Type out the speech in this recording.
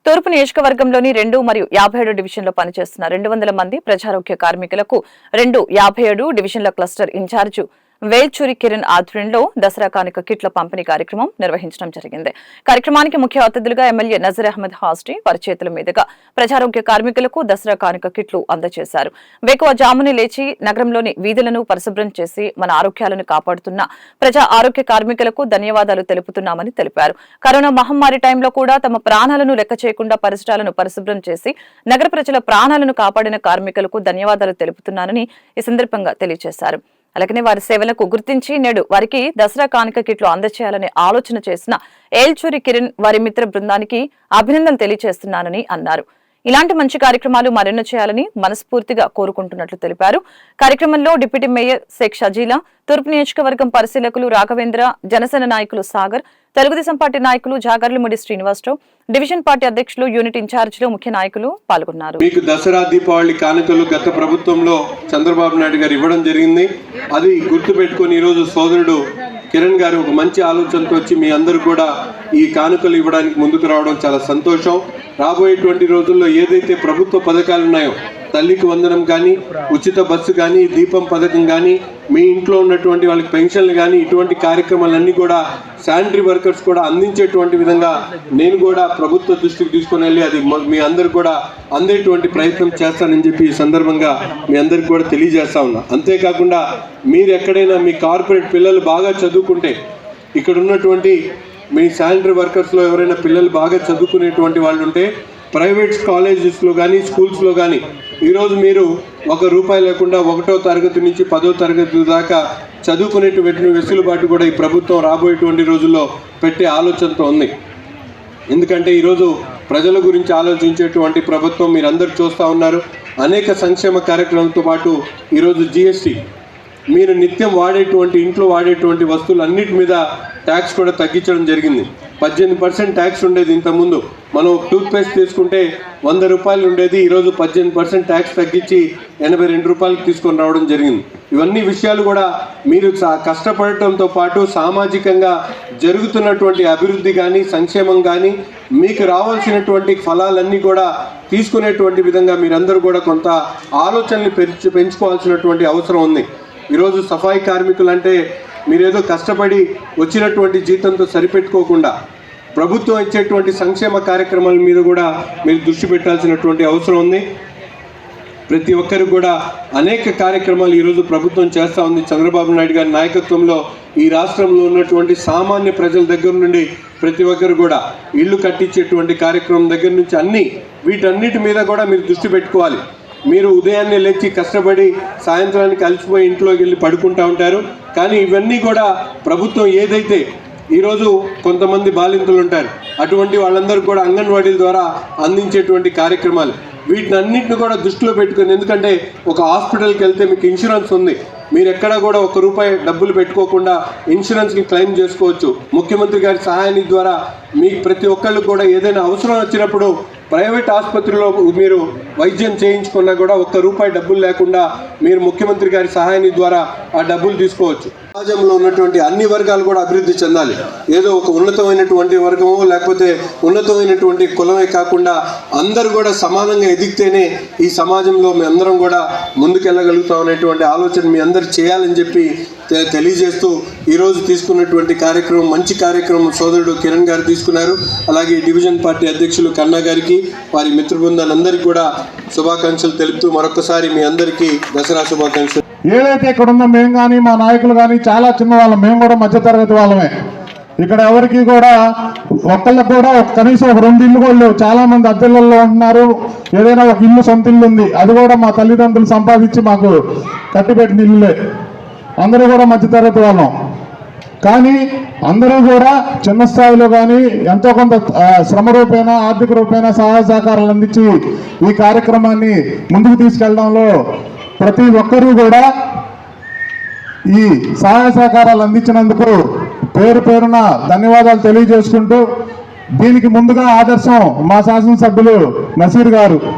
తూర్పు నియోజకవర్గంలోని 2 మరియు 57 డివిజన్లో పనిచేస్తున్న 200 మంది ప్రజారోగ్య కార్మికులకు 57 డివిజన్ల క్లస్టర్ ఇన్ఛార్జి వేల్చూరి కిరణ్ ఆధ్వర్యంలో దసరా కానుక కిట్ల పంపిణీ కార్యక్రమం నిర్వహించడం జరిగింది. కార్యక్రమానికి ముఖ్య అతిథులుగా ఎమ్మెల్యే నజీర్ అహ్మద్ హాస్టీ వారి చేతుల మీదుగా ప్రజారోగ్య కార్మికులకు దసరా కానుక కిట్లు అందజేశారు. వేకువజామున లేచి నగరంలోని వీధులను పరిశుభ్రం చేసి మన ఆరోగ్యాలను కాపాడుతున్న ప్రజా ఆరోగ్య కార్మికులకు ధన్యవాదాలు తెలుపుతున్నామని తెలిపారు. కరోనా మహమ్మారి టైంలో కూడా తమ ప్రాణాలను లెక్క చేయకుండా పరిసరాలను పరిశుభ్రం చేసి నగర ప్రజల ప్రాణాలను కాపాడిన కార్మికులకు ధన్యవాదాలు తెలుపుతున్నానని ఈ సందర్భంగా తెలియజేశారు. అలాగనే వారి సేవలకు గుర్తించి నేడు వారికి దసరా కానుక కిట్లు అందజేయాలనే ఆలోచన చేసిన ఏల్చూరి కిరణ్ వారి మిత్ర బృందానికి అభినందన తెలియజేస్తున్నానని అన్నారు. ఇలాంటి మంచి కార్యక్రమాలు మరెన్నో చేయాలని మనస్ఫూర్తిగా కోరుకుంటున్నట్లు తెలిపారు. కార్యక్రమంలో డిప్యూటీ మేయర్ షేక్ షజీలా, తూర్పు నియోజకవర్గం పరిశీలకులు రాఘవేంద్ర, జనసేన నాయకులు సాగర్, తెలుగుదేశం పార్టీ నాయకులు జాగర్లముడి శ్రీనివాసరావు, డివిజన్ పార్టీ అధ్యక్షులు, యూనిట్ ఇన్ఛార్జీలు, ముఖ్య నాయకులు పాల్గొన్నారు. మీకు దసరా దీపావళి కానుకలు గత ప్రభుత్వంలో చంద్రబాబు నాయుడు గారు ఇవ్వడం జరిగింది. అది గుర్తుపెట్టుకుని ఈరోజు సోదరుడు కిరణ్ గారు ఒక మంచి ఆలోచనతో వచ్చి మీ అందరూ కూడా ఈ కానుకలు ఇవ్వడానికి ముందుకు రావడం చాలా సంతోషం. రాబోయేటువంటి రోజుల్లో ఏదైతే ప్రభుత్వ పథకాలు ఉన్నాయో, తల్లికి వందనం కానీ, ఉచిత బస్సు కానీ, దీపం పథకం కానీ, మీ ఇంట్లో ఉన్నటువంటి వాళ్ళకి పెన్షన్లు కానీ, ఇటువంటి కార్యక్రమాలన్నీ కూడా శానిటరీ వర్కర్స్ కూడా అందించేటువంటి విధంగా నేను కూడా ప్రభుత్వ దృష్టికి తీసుకుని వెళ్ళి అది మీ అందరు కూడా అందేటువంటి ప్రయత్నం చేస్తానని చెప్పి ఈ సందర్భంగా మీ అందరికి కూడా తెలియజేస్తా ఉన్నా. అంతేకాకుండా మీరు ఎక్కడైనా మీ కార్పొరేట్ పిల్లలు బాగా చదువుకుంటే, ఇక్కడ ఉన్నటువంటి మీ శానిటరీ వర్కర్స్లో ఎవరైనా పిల్లలు బాగా చదువుకునేటువంటి వాళ్ళు ఉంటే ప్రైవేట్ కాలేజెస్లో కానీ, స్కూల్స్లో కానీ ఈరోజు మీరు ₹1 లేకుండా 1వ తరగతి నుంచి 10వ తరగతి దాకా చదువుకునేటువంటి వెసులుబాటు కూడా ఈ ప్రభుత్వం రాబోయేటువంటి రోజుల్లో పెట్టే ఆలోచనతో ఉంది. ఎందుకంటే ఈరోజు ప్రజల గురించి ఆలోచించేటువంటి ప్రభుత్వం మీరందరూ చూస్తూ ఉన్నారు. అనేక సంక్షేమ కార్యక్రమాలతో పాటు ఈరోజు GST, మీరు నిత్యం వాడేటువంటి ఇంట్లో వాడేటువంటి వస్తువులన్నిటి మీద ట్యాక్స్ కూడా తగ్గించడం జరిగింది. 18% ట్యాక్స్ ఉండేది ఇంతకుముందు. మనం టూత్పేస్ట్ తీసుకుంటే ₹100 ఉండేది, ఈరోజు 18% ట్యాక్స్ తగ్గించి ₹82 తీసుకొని రావడం జరిగింది. ఇవన్నీ విషయాలు కూడా మీరు కష్టపడటంతో పాటు సామాజికంగా జరుగుతున్నటువంటి అభివృద్ధి కానీ, సంక్షేమం కానీ, మీకు రావాల్సినటువంటి ఫలాలన్నీ కూడా తీసుకునేటువంటి విధంగా మీరందరూ కూడా కొంత ఆలోచనలు పెంచుకోవాల్సినటువంటి అవసరం ఉంది. ఈరోజు సఫాయి కార్మికులు అంటే మీరేదో కష్టపడి వచ్చినటువంటి జీతంతో సరిపెట్టుకోకుండా ప్రభుత్వం ఇచ్చేటువంటి సంక్షేమ కార్యక్రమాల మీద కూడా మీరు దృష్టి పెట్టాల్సినటువంటి అవసరం ఉంది. ప్రతి ఒక్కరికి కూడా అనేక కార్యక్రమాలు ఈరోజు ప్రభుత్వం చేస్తూ ఉంది. చంద్రబాబు నాయుడు గారి నాయకత్వంలో ఈ రాష్ట్రంలో ఉన్నటువంటి సామాన్య ప్రజల దగ్గర నుండి ప్రతి ఒక్కరు కూడా ఇల్లు కట్టించేటువంటి కార్యక్రమం దగ్గర నుంచి అన్నీ వీటన్నిటి మీద కూడా మీరు దృష్టి పెట్టుకోవాలి. మీరు ఉదయాన్నే లేచి కష్టపడి సాయంత్రానికి అలసిపోయి ఇంట్లోకి వెళ్ళి పడుకుంటూ ఉంటారు. కానీ ఇవన్నీ కూడా ప్రభుత్వం ఏదైతే ఈరోజు కొంతమంది బాలింతలు ఉంటారు, అటువంటి వాళ్ళందరూ కూడా అంగన్వాడీల ద్వారా అందించేటువంటి కార్యక్రమాలు వీటినన్నింటిని కూడా దృష్టిలో పెట్టుకుని, ఎందుకంటే ఒక హాస్పిటల్కి వెళ్తే మీకు ఇన్సూరెన్స్ ఉంది, మీరు ఎక్కడా కూడా ₹1 డబ్బులు పెట్టుకోకుండా ఇన్సూరెన్స్కి క్లెయిమ్ చేసుకోవచ్చు. ముఖ్యమంత్రి గారి సహాయానికి ద్వారా మీకు ప్రతి ఒక్కళ్ళు కూడా ఏదైనా అవసరం వచ్చినప్పుడు ప్రైవేట్ ఆసుపత్రిలో మీరు వైద్యం చేయించుకున్నా కూడా ₹1 డబ్బులు లేకుండా మీరు ముఖ్యమంత్రి గారి సహాయానికి ద్వారా ఆ డబ్బులు తీసుకోవచ్చు. సమాజంలో ఉన్నటువంటి అన్ని వర్గాలు కూడా అభివృద్ధి చెందాలి. ఏదో ఒక ఉన్నతమైనటువంటి వర్గమో లేకపోతే ఉన్నతమైనటువంటి కులమే కాకుండా అందరూ కూడా సమానంగా ఎదిగితేనే ఈ సమాజంలో మీ అందరం కూడా ముందుకెళ్ళగలుగుతాం అనేటువంటి ఆలోచన మీ అందరు చేయాలని చెప్పి తెలియజేస్తూ ఈరోజు తీసుకున్నటువంటి కార్యక్రమం మంచి కార్యక్రమం సోదరుడు కిరణ్ గారు తీసుకున్నారు. అలాగే డివిజన్ పార్టీ అధ్యక్షులు కన్నా గారికి, వారి మిత్ర బృందాలందరికీ కూడా శుభాకాంక్షలు తెలుపుతూ మరొకసారి మీ అందరికీ దసరా శుభాకాంక్షలు. ఏదైతే ఇక్కడ ఉందో మేము కానీ మా నాయకులు కానీ చాలా చిన్న వాళ్ళం, మేము కూడా మధ్యతరగతి వాళ్ళమే. ఇక్కడ ఎవరికి కూడా ఒక్కళ్ళకి కూడా కనీసం ఒక 2 ఇల్లు కూడా లేవు. చాలా మంది అద్దెలలో ఉంటున్నారు. ఏదైనా ఒక ఇల్లు సొంత ఇల్లు ఉంది, అది కూడా మా తల్లిదండ్రులు సంపాదించి మాకు కట్టిపెట్టిన ఇల్లులే. అందరూ కూడా మధ్యతరగతి వాళ్ళం. కానీ అందరూ కూడా చిన్న స్థాయిలో కానీ ఎంతో కొంత శ్రమ రూపేణ, ఆర్థిక రూపేణ సహాయ సహకారాలు అందించి ఈ కార్యక్రమాన్ని ముందుకు తీసుకెళ్లడంలో ప్రతి ఒక్కరూ కూడా ఈ సహాయ సహకారాలు అందించినందుకు పేరు పేరున ధన్యవాదాలు తెలియజేసుకుంటూ, దీనికి ముందుగా ఆదర్శం మా శాసనసభ్యులు నసీర్ గారు.